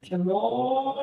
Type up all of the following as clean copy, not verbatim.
الله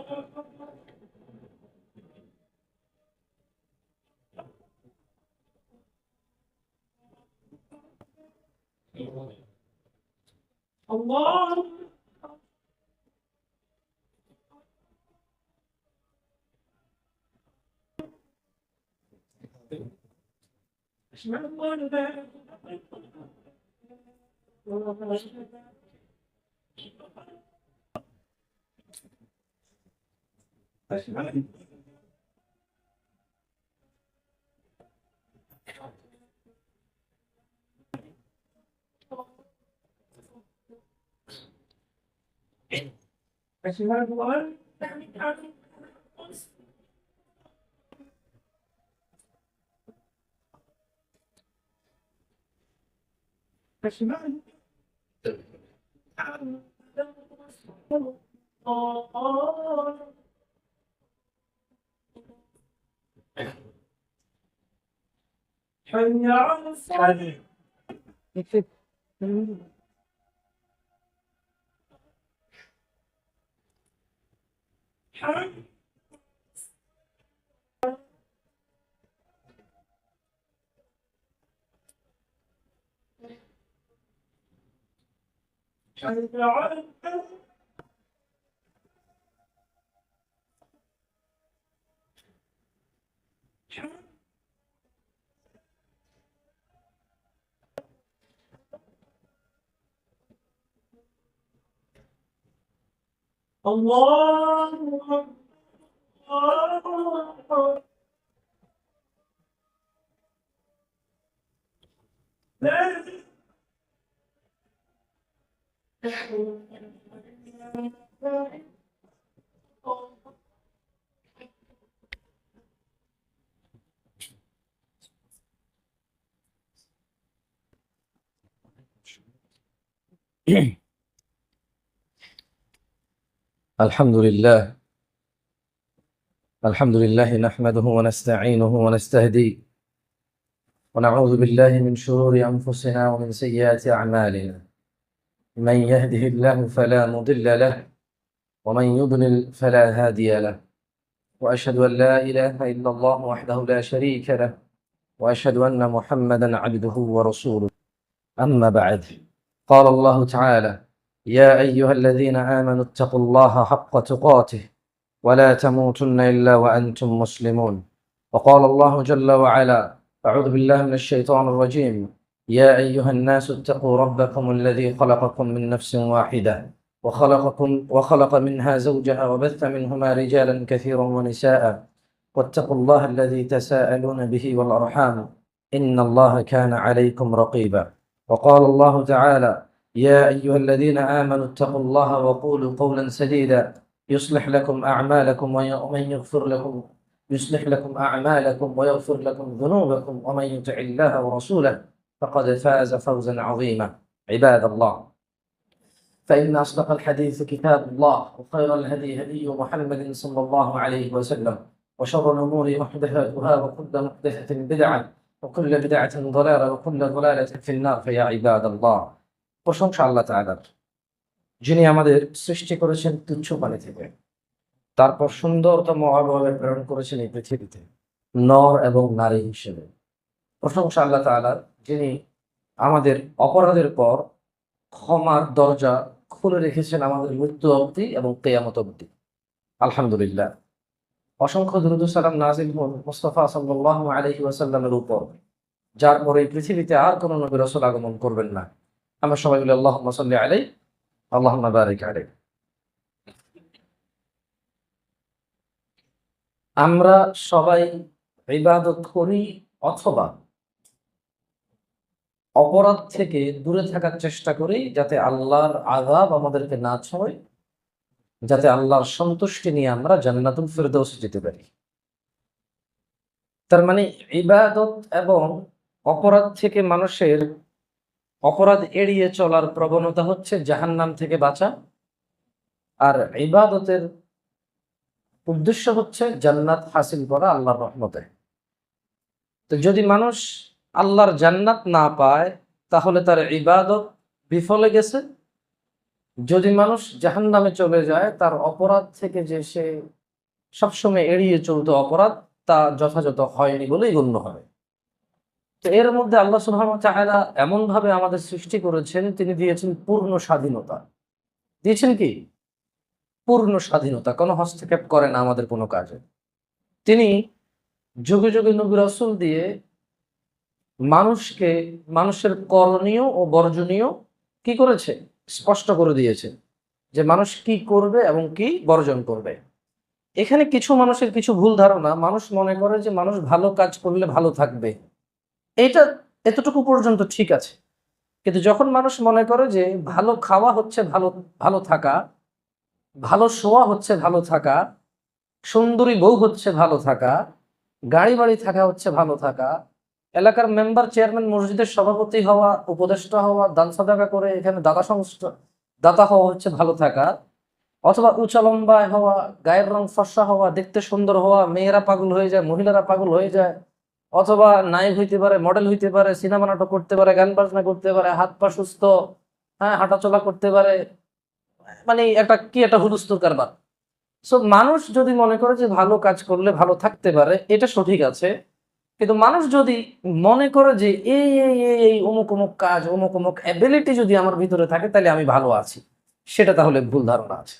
حي على الصلاة. الله أكبر. لا الحمد لله نحمده ونستعينه ونستهديه ونعوذ بالله من شرور أنفسنا ومن سيئات أعمالنا. من يهده الله فلا مضل له ومن يضلل فلا هادي له، وأشهد أن لا إله إلا الله وحده لا شريك له، وأشهد أن محمدا عبده ورسوله. أما بعد، قال الله تعالى: يا أيها الذين آمنوا اتقوا الله حق تقاته ولا تموتن إلا وأنتم مسلمون. وقال الله جل وعلا: أعوذ بالله من الشيطان الرجيم: يا أيها الناس اتقوا ربكم الذي خلقكم من نفس واحدة وخلق منها زوجها وبث منهما رجالا كثيرا ونساء واتقوا الله الذي تساءلون به والأرحام إن الله كان عليكم رقيبا. وقال الله تعالى: يا أيها الذين آمنوا اتقوا الله وقولوا قولا سديدا يصلح لكم أعمالكم ويغفر لكم ذنوبكم ومن يطع الله ورسوله فقد فاز فوزا عظيما. عباد الله، فإن أصدق الحديث كتاب الله، وخير الهدي هدي محمد صلى الله عليه وسلم، وشر الأمور محدثاتها، وكل محدثة بدعة، وكل بدعة ضلالة، وكل ضلالة في النار. فيا عباد الله، প্রশংসা আল্লাহ তাআলার, যিনি আমাদের সৃষ্টি করেছেন তুচ্ছ পানি থেকে, তারপর সুন্দরতম আবহাওয়ায় প্রেরণ করেছেন এই পৃথিবীতে নর এবং নারী হিসেবে। প্রশংসা আল্লাহ তাআলার, যিনি আমাদের অপরাধের পর ক্ষমার দরজা খুলে রেখেছেন আমাদের মৃত্যু অবধি এবং কিয়ামত অবধি। আলহামদুলিল্লাহ। অসংখ্য দুরূদ ও সালাম নাযিল হোন মুস্তাফা সাল্লাল্লাহু আলাইহি ওয়াসাল্লামের উপর, যার পরে এই পৃথিবীতে আর কোনো নবী রাসূল আগমন করবেন না। আমরা সবাই বলি আল্লাহুম্মা সাল্লি আলাইহি আল্লাহুম্মা বারিক আলাইহি। আমরা সবাই ইবাদত করি অথবা অপরাধ থেকে দূরে থাকার চেষ্টা করি, যাতে আল্লাহর আযাব আমাদেরকে না ছোঁয়, যাতে আল্লাহর সন্তুষ্টি নিয়ে আমরা জান্নাতুল ফিরদাউসে যেতে পারি। তার মানে ইবাদত এবং অপরাধ থেকে মানুষের অপরাধ এড়িয়ে চলার প্রবণতা হচ্ছে জাহান্নাম থেকে বাঁচা, আর ইবাদতের উদ্দেশ্য হচ্ছে জান্নাত হাসিল করা আল্লাহর রহমতে। তো যদি মানুষ আল্লাহর জান্নাত না পায়, তাহলে তার ইবাদত বিফলে গেছে যদি মানুষ জাহান্নামে চলে যায়, তার অপরাধ থেকে যে সে সবসময় এড়িয়ে চলতো অপরাধ, তা যথাযথ হয়নি বলেই গণ্য হবে। তো এর মধ্যে আল্লাহ সুবহানাহু ওয়া তাআলা এমন ভাবে আমাদের সৃষ্টি করেছেন, তিনি দিয়েছেন পূর্ণ স্বাধীনতা। দিয়েছেন কি? পূর্ণ স্বাধীনতা। কোনো হস্তক্ষেপ করে না আমাদের কোনো কাজে। তিনি যুগে যুগে নবী রাসূল দিয়ে মানুষকে মানুষের করণীয় ও বর্জনীয় কি করেছে? স্পষ্ট করে দিয়েছে যে মানুষ কি করবে এবং কি বর্জন করবে। এখানে কিছু মানুষের কিছু ভুল ধারণা, মানুষ মনে করে যে মানুষ ভালো কাজ করলে ভালো থাকবে। এইটা এতটুকু পর্যন্ত ঠিক আছে। কিন্তু যখন মানুষ মনে করে যে ভালো খাওয়া হচ্ছে ভালো ভালো থাকা, ভালো শোয়া হচ্ছে ভালো থাকা, সুন্দরী বউ হচ্ছে ভালো থাকা, গাড়ি বাড়ি থাকা হচ্ছে ভালো থাকা, এলাকার মেম্বার চেয়ারম্যান মসজিদের সভাপতি হওয়া, উপদেষ্টা হওয়া, দান সাদাকা করে এখানে দাতা হওয়া হচ্ছে ভালো থাকা, অথবা উঁচা লম্বায় হওয়া, গায়ের রং ফর্সা হওয়া, দেখতে সুন্দর হওয়া, মেয়েরা পাগল হয়ে যায়, মহিলারা পাগল হয়ে যায়, অথবা নায়ক হইতে পারে, মডেল হইতে পারে, সিনেমা নাটক করতে পারে, গান বাজনা করতে পারে, হাত পা সুস্থ, হ্যাঁ হাঁটাচলা করতে পারে, মানে একটা হুলস্থুল কারবার। সো মানুষ যদি মনে করে যে ভালো কাজ করলে ভালো থাকতে পারে, এটা সঠিক আছে। কিন্তু মানুষ যদি মনে করে যে এই অমুক অমুক কাজ, অমুক অমুক অ্যাবিলিটি যদি আমার ভিতরে থাকে, তাহলে আমি ভালো আছি, সেটা তাহলে ভুল ধারণা আছে।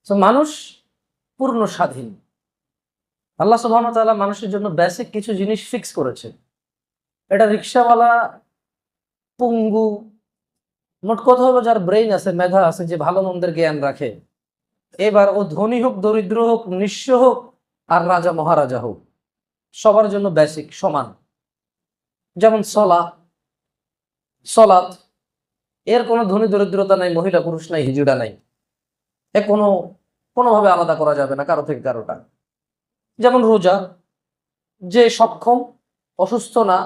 তো মানুষ পূর্ণ স্বাধীন। আল্লাহ সুবহানাহু ওয়া তাআলা মানুষের জন্য বেসিক কিছু জিনিস ফিক্স করেছে। এটা রিক্সাওয়ালা, পঙ্গু, মোট কথা হলো যার ব্রেইন আছে, মেধা আছে, যে ভালো মন্দের জ্ঞান রাখে, এবার ও ধনী হোক, দরিদ্র হোক, নিঃস্ব হোক, আর রাজা মহারাজা হোক, সবার জন্য বেসিক সমান। যেমন সলাৎ, এর কোনো ধনী দরিদ্রতা নাই, মহিলা পুরুষ নাই, হিজড়া নাই, এ কোনোভাবে আলাদা করা যাবে না কারো থেকে কারোটা। যেমন রোজা, যে সক্ষম, অসুস্থ না,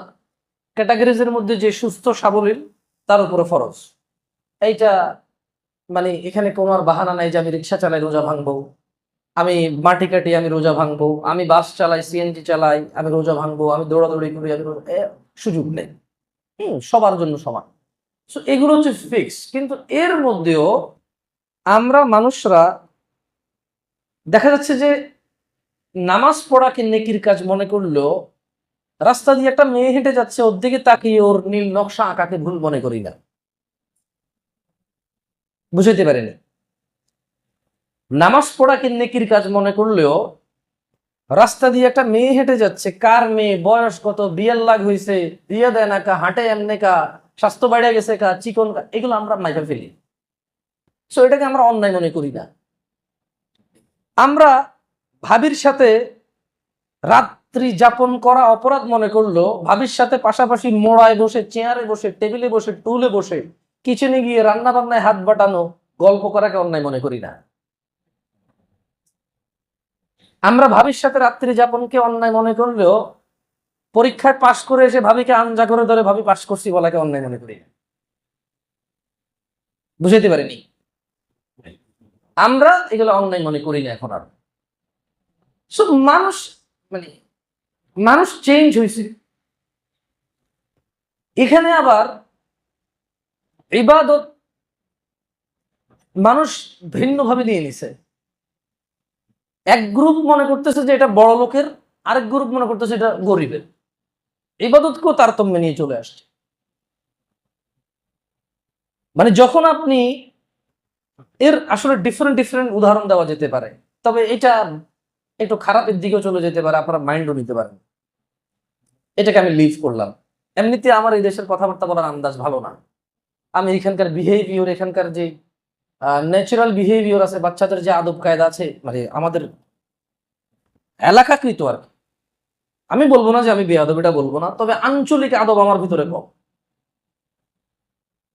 ক্যাটাগরিজের মধ্যে যে সুস্থ সাবলীল, তার উপরে ফরজ। এইটা মানে এখানে কোনো আর বাহানা নাই যে আমি রিক্সা চালাই রোজা ভাঙবো, আমি মাটি কাটি আমি রোজা ভাঙবো, আমি বাস চালাই, সিএনজি চালাই আমি রোজা ভাঙবো, আমি দৌড়াদৌড়ি করি আমি সুযোগ নেই। সবার জন্য সমান। সো এগুলো হচ্ছে ফিক্স। কিন্তু এর মধ্যেও আমরা মানুষরা দেখা যাচ্ছে যে নামাজ পড়াকে নেকির কাজ মনে করলেও, রাস্তা দিয়ে একটা মেয়ে হেঁটে যাচ্ছে, ওর দিকে তাকিয়ে ওর নীল নকশা আঁকাকে ভুল মনে করি না। বুঝাইতে পারিনি। নামাজ পড়াকে নেকির কাজ মনে করলেও, রাস্তা দিয়ে একটা মেয়ে হেঁটে যাচ্ছে, কার মেয়ে, বয়স কত, বিয়ের লাগ হয়েছে, বিয়ে দেয় না কা, হাঁটে এমনি কা, স্বাস্থ্য বাইরে গেছে কা, চিকন কা, এগুলো আমরা মাইফা ফেলি। সো এটাকে আমরা অন্যায় মনে করি না। আমরা ভাবির সাথে রাত্রি যাপন করা অপরাধ মনে করলো, ভাবির সাথে পাশাপাশি মোড়ায় বসে, চেয়ারে বসে, টেবিলে বসে, টুলে বসে, কিচেনে গিয়ে রান্না বান্নায় হাত বাটানো, গল্প করাকে অন্যায় মনে করি না। আমরা ভাবির সাথে রাত্রি যাপনকে অন্যায় মনে করলেও, পরীক্ষায় পাশ করে এসে ভাবিকে আঞ্জা করে ধরে ভাবি পাশ করছি বলাকে অন্যায় মনে করি না। বুঝাইতে পারিনি। আমরা এগুলো অন্যায় মনে করি না এখন আর। সব মানুষ মানে মানুষ চেঞ্জ হয়েছে। এখানে আবার ইবাদত মানুষ ভিন্নভাবে নিয়ে নিছে। এক গ্রুপ মনে করতেছে যে এটা বড় লোকের, আরেক গ্রুপ মনে করতেছে এটা গরিবের। ইবাদতকেও তারতম্য নিয়ে চলে আসছে। মানে যখন আপনি এর আসলে ডিফারেন্ট ডিফারেন্ট উদাহরণ দেওয়া যেতে পারে, তবে এটা একটু খারাপের দিকেও চলে যেতে পারে, আপনারা মাইন্ডও নিতে পারেন। এটাকে আমি লিভ করলাম। এমনিতে আমার এই দেশের কথাবার্তা বলার আন্দাজ ভালো না। আমি এখানকার বিহেভিয়র, এখানকার যে ন্যাচারাল বিহেভিয়র আছে, বাচ্চাদের যে আদব কায়দা আছে, মানে আমাদের এলাকাকৃত আর কি। আমি বলবো না যে আমি বেয়াদব, এটা বলবো না, তবে আঞ্চলিক আদব আমার ভিতরে কম।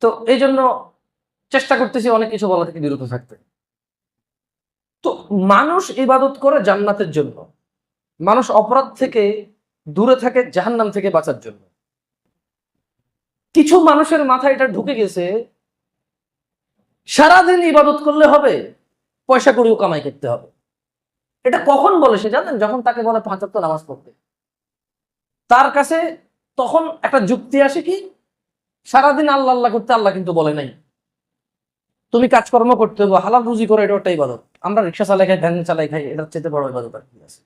তো এই জন্য চেষ্টা করতেছি অনেক কিছু বলা থেকে বিরত থাকতে। তো মানুষ ইবাদত করে জান্নাতের জন্য, মানুষ অপরাধ থেকে দূরে থাকে জাহান্নাম থেকে বাঁচার জন্য। কিছু মানুষের মাথায় এটা ঢুকে গেছে, সারাদিন ইবাদত করলে হবে, পয়সা করেও কামাই করতে হবে। এটা কখন বলে সে জানেন? যখন তাকে বলে 5 ওয়াক্ত নামাজ পড়তে, তার কাছে তখন একটা যুক্তি আসে কি, সারাদিন আল্লাহ আল্লাহ করতে, আল্লাহ কিন্তু বলে নাই। তুমি কাজকর্ম করতে হবে, হালাল রুজি করে, এটা একটা ইবাদত। আমরা রিক্সা চালাই খাই, ভ্যান চালাই খাই, এটার চাইতে বড় ইবাদত আর কি আছে?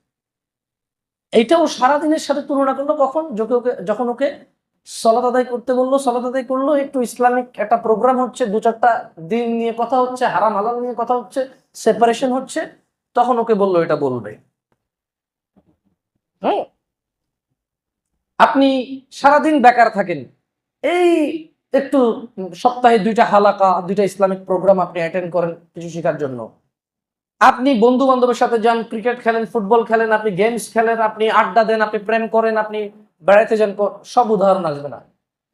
এইটাও সারাদিনের সাথে তুলনা করলো কখন, যখন ওকে সালাত আদায় করতে বললো, সালাত আদায় করলো, একটু ইসলামিক একটা প্রোগ্রাম হচ্ছে, 2-4টা দিন নিয়ে কথা হচ্ছে, হারাম হালাল নিয়ে কথা হচ্ছে, সেপারেশন হচ্ছে, তখন ওকে বললো এটা বলবে। হ্যাঁ, আপনি সারাদিন বেকার থাকেন, এই একটু সপ্তাহে 2টা হালাকা, 2টা ইসলামিক প্রোগ্রাম আপনি অ্যাটেন্ড করেন কিছু শেখার জন্য। আপনি বন্ধু বান্ধবের সাথে যান, ক্রিকেট খেলেন, ফুটবল খেলেন, আপনি গেমস খেলেন, আপনি আড্ডা দেন, আপনি প্রেম করেন, আপনি বেড়াইতে যান, সব উদাহরণ আসবে না।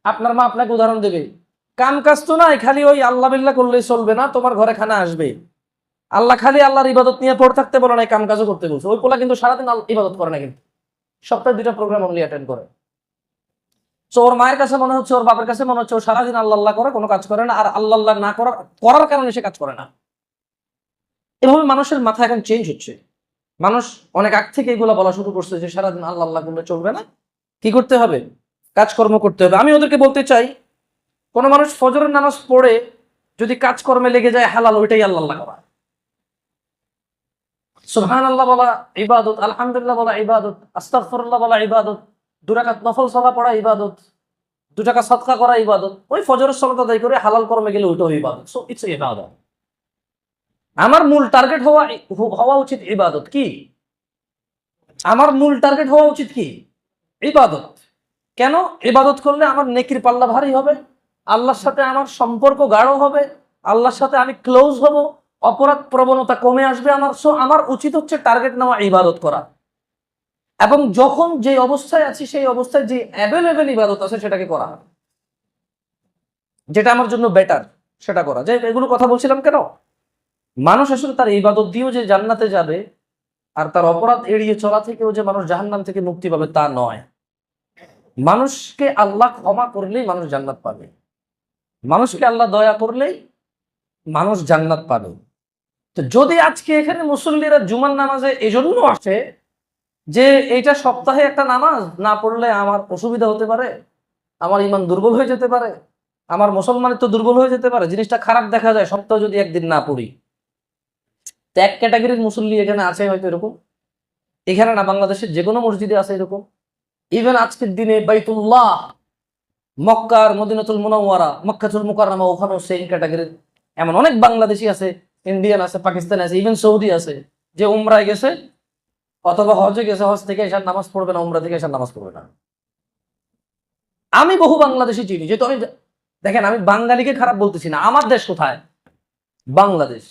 আপনার মা আপনাকে উদাহরণ দেবে, কাম কাজ তো নাই, খালি ওই আল্লাহ বিল্লাহ করলেই চলবে না, তোমার ঘরে খানা আসবে। আল্লাহ খালি আল্লাহর ইবাদত নিয়ে পড়ে থাকতে বলে না, কাম কাজও করতে বলছে। ওই পোলা কিন্তু সারাদিন ইবাদত করে না, কিন্তু সপ্তাহে 2টা প্রোগ্রাম অনলি অ্যাটেন্ড করে। তো ওর মায়ের কাছে মনে হচ্ছে, ওর বাবার কাছে মনে হচ্ছে ও সারাদিন আল্লাহ আল্লাহ করে, কোনো কাজ করে না, আর আল্লাহ আল্লাহ না করার কারণে সে কাজ করে না। এভাবে মানুষের মাথা এখন চেঞ্জ হচ্ছে। মানুষ অনেক আগ থেকে এগুলো বলা শুরু করছে যে সারাদিন আল্লাহ আল্লাহ করলে চলবে না, কি করতে হবে, কাজকর্ম করতে হবে। আমি ওদেরকে বলতে চাই, কোন মানুষ ফজরের নামাজ পড়ে যদি কাজকর্মে লেগে যায়, হালাল ওইটাই আল্লাহ আল্লাহ করা। সুবহানাল্লাহ বলা ইবাদত, আলহামদুলিল্লাহ বলা ইবাদত, আস্তাগফিরুল্লাহ বলা ইবাদত, 2 রাকাত নফল সালাত পড়া ইবাদত, 2 টাকা সাদকা করা ইবাদত। ওই ফজরের সালাত আদায় করে হালাল কর্মে গেলে ওইটাও ইবাদত। সো ইটস ইবাদত। আমার মূল টার্গেট হওয়া উচিত ইবাদত। কি আমার মূল টার্গেট হওয়া উচিত? কি ইবাদত। কেন? ইবাদত করলে আমার নেকির পাল্লা ভারী হবে, আল্লাহর সাথে আমার সম্পর্ক গাঢ় হবে, আল্লাহর সাথে আমি ক্লোজ হব, অপরাধ প্রবণতা কমে আসবে আমার। সো আমার উচিত হচ্ছে টার্গেট নেওয়া, ইবাদত করা। এবং যখন যে অবস্থায় আছি সেই অবস্থায় যে অ্যাভেলেবেল ইবাদত আছে সেটাকে করা, যেটা আমার জন্য বেটার সেটা করা। যে এগুলো কথা বলছিলাম কেন, মানুষ আসলে তার ইবাদত দিয়েও যে জান্নাতে যাবে, আর তার অপরাধ এড়িয়ে চলা থেকেও যে মানুষ জাহান্নাম থেকে মুক্তি পাবে তা নয়। মানুষকে আল্লাহ ক্ষমা করলেই মানুষ জান্নাত পাবে, মানুষকে আল্লাহ দয়া করলেই মানুষ জান্নাত পাবে। তো যদি আজকে এখানে মুসল্লিরা জুমার নামাজে এজন্য আসে যে এইটা সপ্তাহে একটা নামাজ, না পড়লে আমার অসুবিধা হতে পারে, আমার ইমান দুর্বল হয়ে যেতে পারে, আমার মুসলমানিত্ব দুর্বল হয়ে যেতে পারে, জিনিসটা খারাপ দেখা যায় সপ্তাহে যদি একদিন না পড়ি। তো এক ক্যাটাগরির মুসল্লি এখানে আছে হয়তো এরকম, এখানে না, বাংলাদেশের যে কোনো মসজিদে আছে এরকম। ইভেন আজকের দিনে বাইতুল্লাহ, মক্কার মদিনাতুল মুনাওয়ারা, মক্কাতুল মুকাররমা, ওখানেও সেম ক্যাটাগরির এমন অনেক বাংলাদেশি আছে, ইন্ডিয়ান আছে, পাকিস্তানি আছে, ইভেন সৌদি আছে, যে উমরায় গেছে অথবা হজে গেছে, হজ থেকে এসার নামাজ পড়বে না, উমরা থেকে এসার নামাজ পড়বে না। আমি বহু বাংলাদেশি চিনি, যেহেতু আমি, দেখেন আমি বাঙালিকে খারাপ বলতেছি না, আমার দেশ কোথায়? বাংলাদেশ।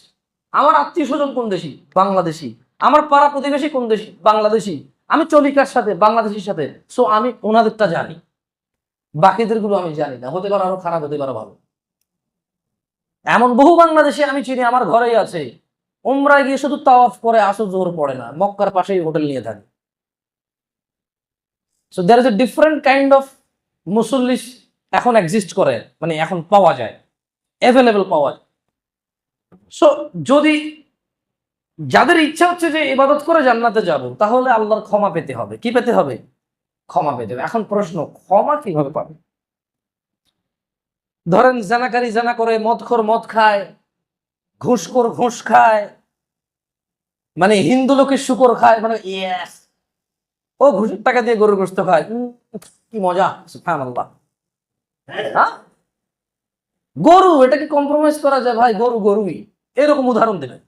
আমার আত্মীয় স্বজন কোন দেশি? বাংলাদেশি। আমার পাড়া প্রতিবেশী কোন দেশি? বাংলাদেশি। আমি চলি কার সাথে? বাংলাদেশির সাথে। সো আমি ওনাদেরটা জানি, বাকিদের গুলো আমি জানি না। হতে পারে আরো খারাপ, হতে পারে ভালো। এমন বহু বাংলাদেশি আমি চিনি, আমার ঘরেই আছে, উমরায় গিয়ে শুধু তাওয়াফ করে আসো, জোর পড়ে না, মক্কার পাশেই হোটেল নিয়ে থাকে। So there is a different kind of মুসল্লিস এখন এক্সিস্ট করে, মানে এখন পাওয়া যায়, অ্যাভেলেবল পাওয়া যায়। সো যদি যাদের ইচ্ছা হচ্ছে যে ইবাদত করে জান্নাতে যাব, তাহলে আল্লাহর ক্ষমা পেতে হবে। কি পেতে হবে? ক্ষমা পেতে হবে। এখন প্রশ্ন, ক্ষমা কিভাবে পাবে? ধরেন জানাকারী জানা করে, মদখোর মদ খায়, ঘুষখোর ঘুষ খায়, মানে হিন্দু লোকের শুকর খায়, মানে ইয়েস, ও ঘুষের টাকা দিয়ে গরুর গোশত খায়, কি মজা, সুবহানাল্লাহ। হ্যাঁ, গরু, এটাকে কম্প্রোমাইজ করা যায় ভাই, গরু গরুই, এরকম উদাহরণ দেবেন।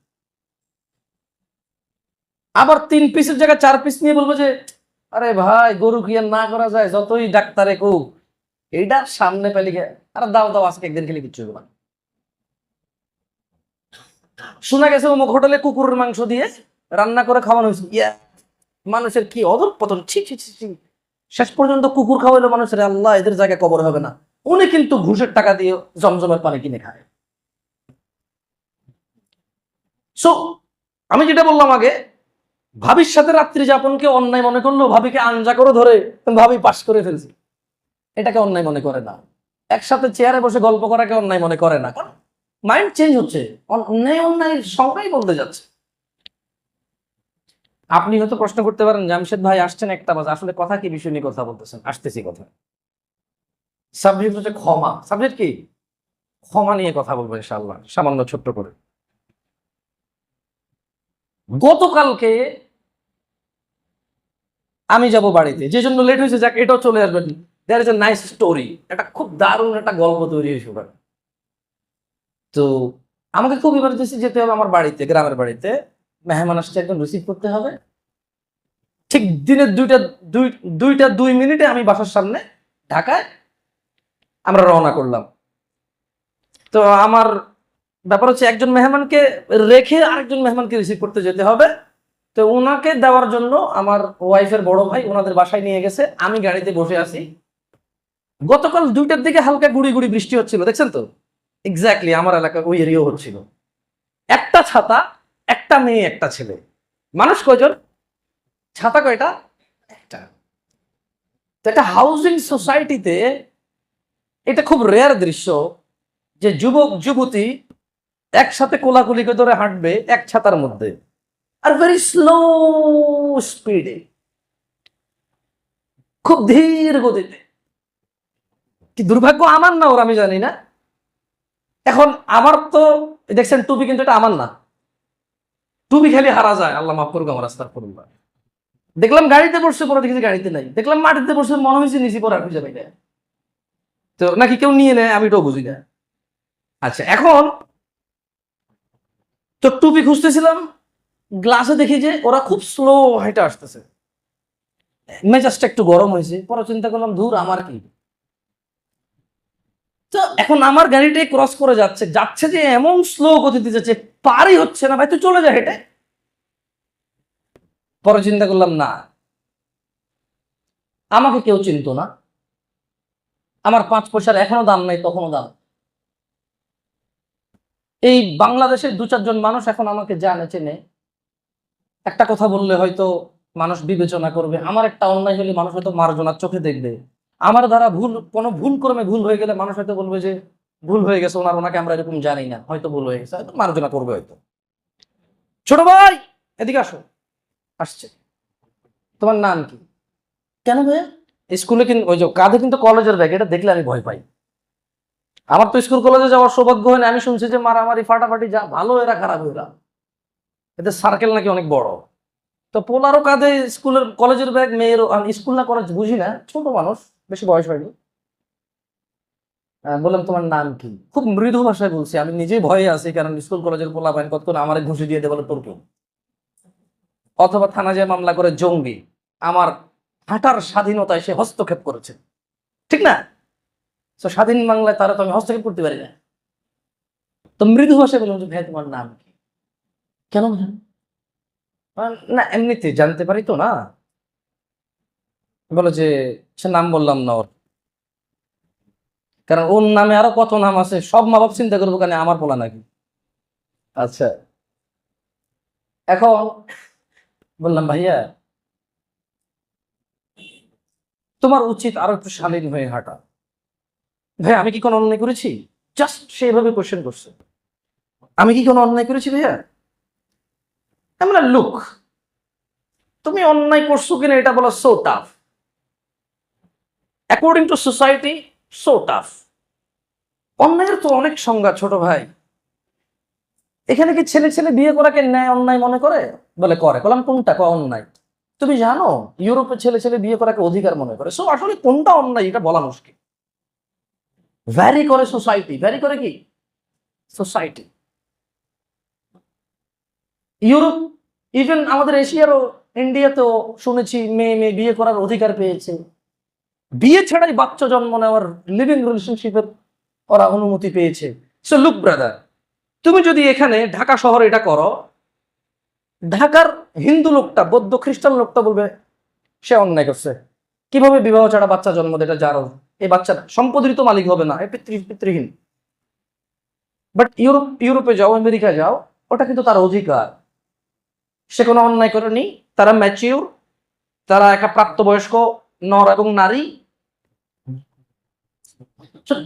আবার 3 পিসের জায়গায় 4 পিস নিয়ে বলবো যে আরে ভাই গরু কি আর না করা যায়, যতই ডাক্তারে কো, এইটা সামনে পেলে গে, আরে দাও দাও, আজকে একদিন খেলে কিচ্ছু হবে না। শোনা গেছে অমুক হোটেলে কুকুরের মাংস দিয়ে রান্না করে খাওয়ানো হয়েছে, মানুষের কি অধঃপতন, ছি ছি ছি ছি। শেষ পর্যন্ত কুকুর খাওয়াইলো মানুষের, আল্লাহ এদের জায়গায় কবর হবে না। উনি কিন্তু ঘুষের টাকা দিয়ে জমজমের পানি কিনে খায়। সো আমি যেটা বললাম আগে, ভাবির সাথে রাত্রি যাপনকে অন্যায় মনে করলো, ভাবিকে আঞ্জা করে ধরে ভাবি পাশ করে ফেলছি, এটাকে অন্যায় মনে করে না। একসাথে চেয়ারে বসে গল্প করাকে অন্যায় মনে করে না, কারণ মাইন্ড চেঞ্জ হচ্ছে, অন্যায় অন্যায়ের সংখ্যাই বলতে যাচ্ছে। আপনি হয়তো প্রশ্ন করতে পারেন, জামশেদ ভাই আসছেন 1টা বাজে, আসলে কথা কি বিষয় নিয়ে কথা বলতেছেন? আসতেছি কথা। সাবজেক্ট হচ্ছে ক্ষমা। সাবজেক্ট কি? ক্ষমা নিয়ে কথা বলবো ইনশাআল্লাহ, সামান্য ছোট্ট করে। গতকালকে আমি যাব বাড়িতে, যে জন্য লেট হয়েছে, যাক এটাও চলে আসবেন। There is a nice story, একটা খুব দারুণ একটা গল্প তৈরি হয়েছে ওখানে। তো আমাকে খুব ইমার্জেন্সি যেতে হবে আমার বাড়িতে, গ্রামের বাড়িতে। মেহমান আসছে, একদম রিসিভ করতে হবে। ঠিক দিনের 2টা 2 মিনিটে আমি বাসার সামনে ঢাকায় আমরা রওনা করলাম। তো আমার ব্যাপার হচ্ছে একজন মেহমানকে রেখে আরেকজন মেহমানকে রিসিভ করতে যেতে হবে। তো ওনাকে দেওয়ার জন্য আমার ওয়াইফের বড় ভাই ওনাদের বাসায় নিয়ে গেছে, আমি গাড়িতে বসে আছি। গতকাল 2টার দিকে হালকা গুড়ি গুড়ি বৃষ্টি হচ্ছিল, দেখছেন তো? এক্স্যাক্টলি আমার এলাকা ওই এরিয়াও হচ্ছিল। একটা ছাতা, একটা মেয়ে, একটা ছেলে। মানুষ কয়জন? ছাতা কয়টা? একটা। তো একটা হাউজিং সোসাইটিতে এটা খুব রেয়ার দৃশ্য যে যুবক যুবতী একসাথে কোলাকুলি করে ধরে হাঁটবে এক ছাতার মধ্যে, আর ভেরি স্লো স্পিডে, খুব ধীর গতিতে। কি দুর্ভাগ্য আমার না ওর, আমি জানি না। এখন আমার তো দেখছেন টুপি, কিন্তু এটা আমার না। টুপি খালি হারা যায়, আল্লাহ মাফ করুক আমার, আস্তাগফিরুল্লাহ। দেখলাম গাড়িতে বসছে, পরে দেখেছি গাড়িতে নাই। দেখলাম মাটিতে বসছে, মনে হয়েছে নিচে পরে আর খুঁজে পাই না। তো নাকি কেউ নিয়ে নেয়, আমি এটাও বুঝি না। আচ্ছা, এখন তো টুপি খুঁজতেছিলাম, গ্লাসে দেখি যে ওরা খুব স্লো হেঁটে আসতেছে। মেজাজটা একটু গরম হয়েছে, পরে চিন্তা করলাম ধুর আমার কি। তো এখন আমার গাড়িটাই ক্রস করে যাচ্ছে যাচ্ছে যে এমন স্লো গতিতে যাচ্ছে, পারই হচ্ছে না। ভাই তুই চলে যা হেঁটে। পরে চিন্তা করলাম না, আমাকে কেউ চিনতো না, আমার 5 পয়সার এখনো দাম নাই, তখনও দাম। এই বাংলাদেশের 2-4 জন মানুষ এখন আমাকে জানে, চেনে। একটা কথা বললে হয়তো মানুষ বিবেচনা করবে, আমার একটা অন্যায় হলে মানুষ হয়তো মার্জনার চোখে দেখবে। আমার দ্বারা কোনো ভুল কর্মে ভুল হয়ে গেলে মানুষ হয়তো বলবে যে ভুল হয়ে গেছে, ওনাকে আমরা এরকম জানি না, হয়তো ভুল হয়ে গেছে, হয়তো মার্জনা করবে হয়তো। ছোট ভাই এদিকে আসো। আসছে। তোমার নাম কি? কেন ভাইয়া? স্কুলে কিন্তু ওই যে কাঁধে কিন্তু কলেজের ব্যাগ, এটা দেখলে আমি ভয় পাই। আমার তো স্কুল কলেজে যাওয়ার সৌভাগ্য হয় না। আমি শুনছি যে মারামারি ফাটাফাটি, যা ভালো এরা খারাপ এরা, এদের সার্কেল নাকি অনেক বড়। তো পোলারও কাঁধে স্কুলের কলেজের ব্যাগ, মেয়েরও। আমি স্কুল না কলেজ বুঝি না, ছোট মানুষ, বেশি বয়স হয়নি। বললাম তোমার নাম কি? খুব মৃদু ভাষায় বলছি, আমি নিজেই ভয়ে আছি, কারণ স্কুল কলেজের পোলা বাইন কতক্ষণ আমার ঘুষি দিয়ে দেবে, বলে তোর কেউ, অথবা থানা যায় মামলা করে জঙ্গি, আমার হাঁটার স্বাধীনতায় সে হস্তক্ষেপ করেছে, ঠিক না? তো স্বাধীন বাংলায় তারা তো আমি হস্তক্ষেপ করতে পারি না। তো মৃদু ভাষায় বললাম যে ভাই তোমার নাম কি? কেন ভাই? না এমনিতে জানতে পারি তো না। বলো যে সে নাম বললাম না ওর, কারণ ওর নামে আরো কত নাম আছে, সব মা বাপ চিন্তা করবো কেন আমার পোলা নাকি। আচ্ছা, এখন বললাম ভাইয়া তোমার উচিত আরো একটু শালীন হয়ে হাঁটা। ভাই আমি কি কোনো অন্যায় করেছি? জাস্ট সেইভাবে কোশ্চেন করছে, আমি কি কোনো অন্যায় করেছি ভাইয়া? আমরা লুক, তুমি অন্যায় করছো কিনা এটা বলা so tough, according to society so tough. অন্যায়ের তো অনেক সংজ্ঞা ছোট ভাই। এখানে কি ছেলে ছেলে বিয়ে করাকে ন্যায় অন্যায় মনে করে? বলে করে। বললাম কোনটা অন্যায়? তুমি জানো ইউরোপে ছেলে ছেলে বিয়ে করাকে অধিকার মনে করে। সো আসলে কোনটা অন্যায় এটা বলা মুশকিল। ভ্যারি করে সোসাইটি, ভ্যারি করে কি সোসাইটি। ইউরোপ, ইভেন আমাদের এশিয়ারও, ইন্ডিয়াতেও শুনেছি মেয়ে মেয়ে বিয়ে করার অধিকার পেয়েছে, বিয়ে ছাড়াই বাচ্চা জন্ম নেওয়ার লিভিং রিলেশনশিপের ওরা অনুমতি পেয়েছে। সো লুক ব্রাদার, তুমি যদি এখানে ঢাকা শহরে এটা করো, ঢাকার হিন্দু লোকটা, বৌদ্ধ খ্রিস্টান লোকটা বলবে সে অন্যায় করছে, কিভাবে বিবাহ ছাড়া বাচ্চা জন্ম দেয়, এটা যারও, এই বাচ্চাটা সম্পদের তো মালিক হবে না, এ পিতৃহীন। বাট ইউরোপে যাও, আমেরিকা যাও, ওটা কিন্তু তার অধিকার, সে কোনো অন্যায় করেনি, তারা ম্যাচিউর, তারা একটা প্রাপ্তবয়স্ক নর এবং নারী।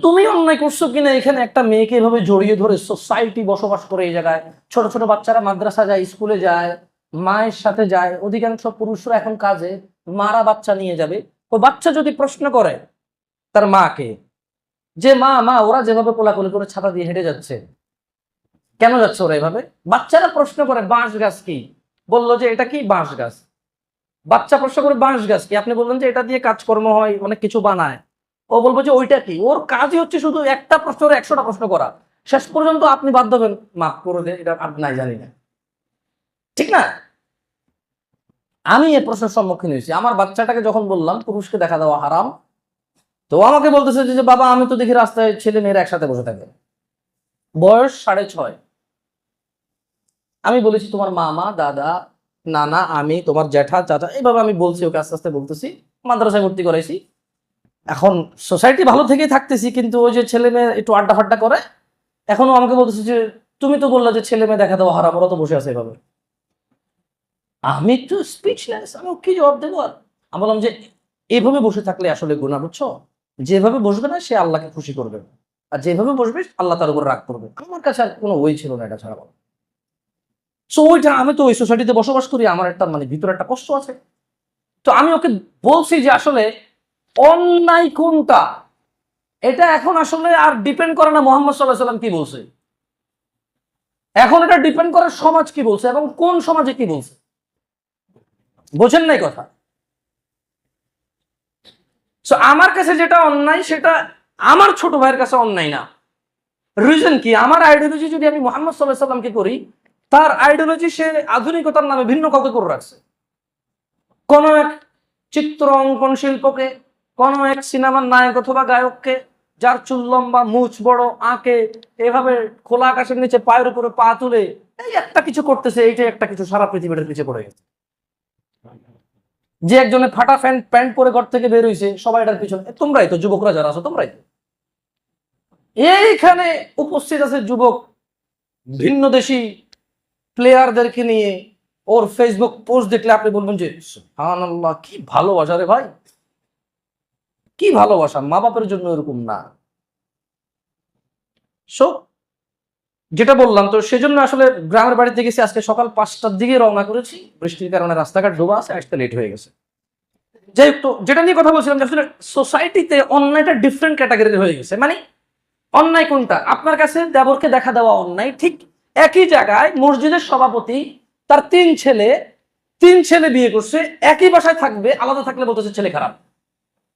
তুমি অন্যায় করছো কিনা এখানে একটা মেয়েকে এভাবে জড়িয়ে ধরে, সোসাইটি বসবাস করে এই জায়গায়, ছোট ছোট বাচ্চারা মাদ্রাসা যায়, স্কুলে যায়, মায়ের সাথে যায়, অধিকাংশ পুরুষরা এখন কাজে, মারা বাচ্চা নিয়ে যাবে। ও বাচ্চা যদি প্রশ্ন করে তার মাকে, যে মা মা ওরা যেভাবে কোলাকুলি করে ছাতা দিয়ে হেঁটে যাচ্ছে, কেন যাচ্ছে ওরা এভাবে? বাচ্চারা প্রশ্ন করে বাঁশ গাছ কি, বললো যে এটা কি বাঁশ গাছ। বাচ্চা প্রশ্ন করে বাঁশ গাছ কি, আপনি বললেন যে এটা দিয়ে কাজকর্ম হয়, অনেক কিছু বানায়। ও বলবো যে ওইটা কি। ওর কাজই হচ্ছে শুধু একটা প্রশ্ন 100টা প্রশ্ন করা, শেষ পর্যন্ত আপনি বাধ্য হবেন মাফ করে দে, এটা আপনি নাই জানি না, ঠিক না? আমি এ প্রশ্নের সম্মুখীন হয়েছি। আমার বাচ্চাটাকে যখন বললাম পুরুষকে দেখা দেওয়া হারাম, তো ও আমাকে বলতেছে যে বাবা আমি তো দেখি রাস্তায় ছেলে মেয়েরা একসাথে বসে থাকে, বয়স 6.5। আমি বলেছি তোমার মামা দাদা নানা আমি তোমার জ্যাঠা চাচা, এইভাবে আমি বলছি ওকে, আস্তে আস্তে বলতেছি। মাদ্রাসায় ভর্তি করাইছি। এখন সোসাইটি ভালো থেকেই থাকতেছি, কিন্তু ওই যে ছেলে মেয়ে একটু আড্ডা ফাড্ডা করে, এখনো আমাকে বলতেছে যে তুমি তো বললা যে ছেলে মেয়ে দেখা দেওয়া হারাম, ওরা তো বসে আছে এভাবে। আমি একটু স্পিচলেস, আমি ওকে কি জবাব দেবো? আর আমি বললাম যে এইভাবে বসে থাকলে আসলে গুনাহ, বুঝছো? যেভাবে বসবে না সে আল্লাহকে খুশি করবে, আর যেভাবে বসবে আল্লাহ তার উপর রাগ করবে। আমার কাছে আর কোনো ওই ছিল না এটা ছাড়া। সো ওইটা, আমি তো ওই সোসাইটিতে বসবাস করি, আমার একটা মানে ভিতরে একটা কষ্ট আছে। তো আমি ওকে বলছি যে আসলে অন্যায় কোনটা, এটা এখন আসলে আর ডিপেন্ড করে না মোহাম্মদ সাল্লাল্লাহু আলাইহি ওয়াসাল্লাম কি বলছে, এখন এটা ডিপেন্ড করে সমাজ কি বলছে এবং কোন সমাজে কি বলছে। বোঝেন নাই কথা? সো আমার কাছে যেটা অন্যায় সেটা আমার ছোট ভাইয়ের কাছে অন্যায় না। রিজন কি? আমার আইডিওলজি যদি আমি মোহাম্মদ সাল্লাল্লাহু আলাইহি ওয়াসাল্লামকে করি, তার আইডিওলজি সে আধুনিকতার নামে ভিন্ন কাউকে করে রাখছে। কোন এক চিত্র অঙ্কন শিল্পকে, কোন এক সিনেমার নায়ক অথবা গায়ককে, যার চুল লম্বা মুছ বড় আঁকে, এভাবে খোলা আকাশের নিচে পায়ের উপরে পা তুলে এই একটা কিছু করতেছে, এইটাই একটা কিছু সারা পৃথিবীর পিছিয়ে পড়ে গেছে। যে একজনে ফাটা প্যান্ট পরে ঘর থেকে বের হইছে, সবাই এটার পিছনে। তোমরাই তো যুবকরা যারা আছো, তোমরাই তো এইখানে উপস্থিত আছে যুবক ভিন্ন দেশি প্লেয়ারদেরকে নিয়ে। ওর ফেসবুক পোস্ট দেখলে আপনি বলবেন যে সুবহানাল্লাহ, কি ভালোবাসা রে ভাই, কি ভালোবাসা। মা বাপের জন্য এরকম না। সো যেটা বললাম, তো সেজন্য আসলে গ্রামের বাড়িতে গেছি, আজকে সকাল 5টার দিকে রওনা করেছি, বৃষ্টির কারণে রাস্তাঘাট ডোবা আছে, আসতে লেট হয়ে গেছে। যাই হোক, তো যেটা নিয়ে কথা বলছিলাম যে আসলে সোসাইটিতে অন্যায়টা ডিফারেন্ট ক্যাটাগরির হয়ে গেছে। মানে অন্যায় কোনটা? আপনার কাছে দেবরকে দেখা দেওয়া অন্যায়, ঠিক একই জায়গায় মসজিদের সভাপতি তার তিন ছেলে বিয়ে করছে, একই বাসায় থাকবে, আলাদা থাকলে বলতেছে ছেলে খারাপ।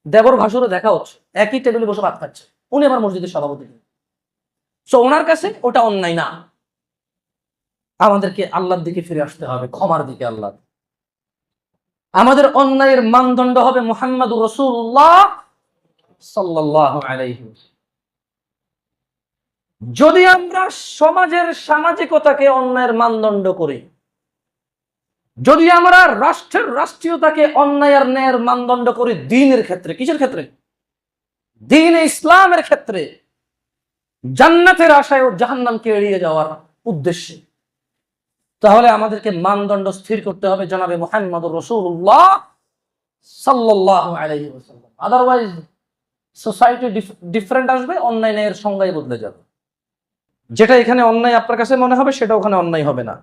দেবর ভাসুরে দেখা হচ্ছে, একই টেবিলে বসে ভাত খাচ্ছে, উনি আবার মসজিদের সভাপতি। সো ওনার কাছে ওটা অন্যায় না। আমাদেরকে আল্লাহর দিকে ফিরে আসতে হবে, ক্ষমার দিকে। আল্লাহ আমাদের অন্যায়ের মানদণ্ড হবে মুহাম্মদুর রাসূলুল্লাহ সাল্লাল্লাহু আলাইহি ওয়াসাল্লাম। যদি আমরা সমাজের সামাজিকতাকে অন্যায়ের মানদণ্ড করি, যদি আমরা রাষ্ট্রের রাষ্ট্রীয়তাকে অন্যায় আর ন্যায়ের মানদণ্ড করি দ্বীনের ক্ষেত্রে, কিসের ক্ষেত্রে? দ্বীন ইসলামের ক্ষেত্রে, জান্নাতের আশায় ও জাহান্নামকে এড়িয়ে যাওয়ার উদ্দেশ্যে, তাহলে আমাদেরকে মানদণ্ড স্থির করতে হবে জনাবে মুহাম্মদুর রাসূলুল্লাহ সাল্লাল্লাহু আলাইহি ওয়াসাল্লাম। আদারওয়াইজ সোসাইটি ডিফারেন্ট আসবে, অন্যায় ন্যায়ের সংজ্ঞাই বদলে যাবে। যেটা এখানে অন্যায় আপনার কাছে মনে হবে, সেটা ওখানে অন্যায় হবে না।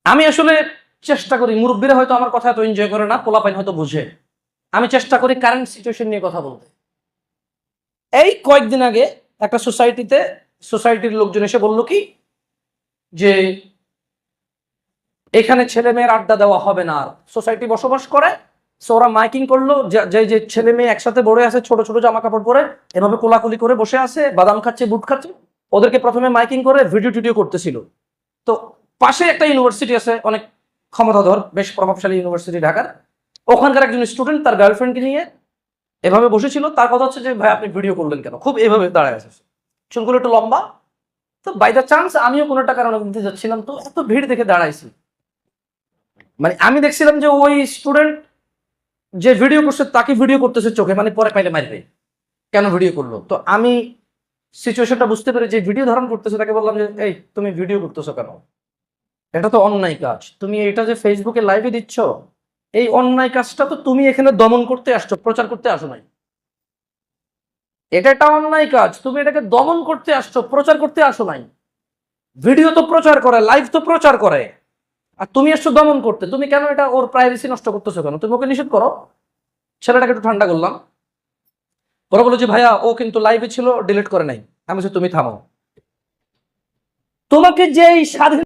আমি আসলে চেষ্টা করি, মুরব্বীরা হয়তো আমার কথা এত এনজয় করে না, পোলাপাইন হয়তো বুঝে, আমি চেষ্টা করি কারেন্ট সিচুয়েশন নিয়ে কথা বলতে। এই কয়েকদিন আগে একটা সোসাইটির লোকজন এসে বলল কি যে এখানে ছেলে মেয়ের আড্ডা দেওয়া হবে না। আর সোসাইটি বসবাস করে, সো ওরা মাইকিং করলো, যে ছেলে মেয়ে একসাথে বড়ে আছে, ছোট ছোট জামা কাপড় পরে এভাবে কোলাকুলি করে বসে আছে, বাদাম খাচ্ছে বুট খাচ্ছে, ওদেরকে প্রথমে মাইকিং করে ভিডিও টিডিও করতেছিল। তো পাশে একটা ইউনিভার্সিটি আছে, অনেক ক্ষমতাধর, বেশ প্রভাবশালী ইউনিভার্সিটি ঢাকার, ওখানকার একজন স্টুডেন্ট তার গার্লফ্রেন্ডকে নিয়ে এভাবে বসেছিল। তার কথা হচ্ছে যে ভাই আপনি ভিডিও করলেন কেন? খুব এভাবে দাঁড়ায় আছে, চুলগুলো একটু লম্বা। তো বাই দ্য চান্স আমিও কোনো একটা কারণে দিতে যাচ্ছিলাম, তো এত ভিড় দেখে দাঁড়াইছি। মানে আমি দেখছিলাম যে ওই স্টুডেন্ট যে ভিডিও করছে তাকে ভিডিও করতেছে চোখে, মানে পরে পাইলে মারবে, কেন ভিডিও করলো। তো আমি সিচুয়েশনটা বুঝতে পেরে যে ভিডিও ধারণ করতেছে তাকে বললাম যে এই তুমি ভিডিও করতেছো কেন? এটা তো অন্যায় কাজ। তুমি এটা যে ফেসবুকে লাইভে দিচ্ছ, এই অন্যায় কাজটা তো তুমি এখানে দমন করতে আসছো, প্রচার করতে আসো নাই। এটা একটা অন্যায় কাজ, তুমি এটাকে দমন করতে আসছো, প্রচার করতে আসো নাই। ভিডিও তো প্রচার করে, লাইভ তো প্রচার করে, আর তুমি আসছো দমন করতে। তুমি কেন এটা, ওর প্রাইভেসি নষ্ট করতেছো কেন? তুমি ওকে নিষেধ করো। ছেলেটাকে একটু ঠান্ডা করলাম। ওরা বললো যে ভাইয়া ও কিন্তু লাইভে ছিল, ডিলিট করে নাই। আমি বলছি তুমি থামো, তোমাকে যেই স্বাধীন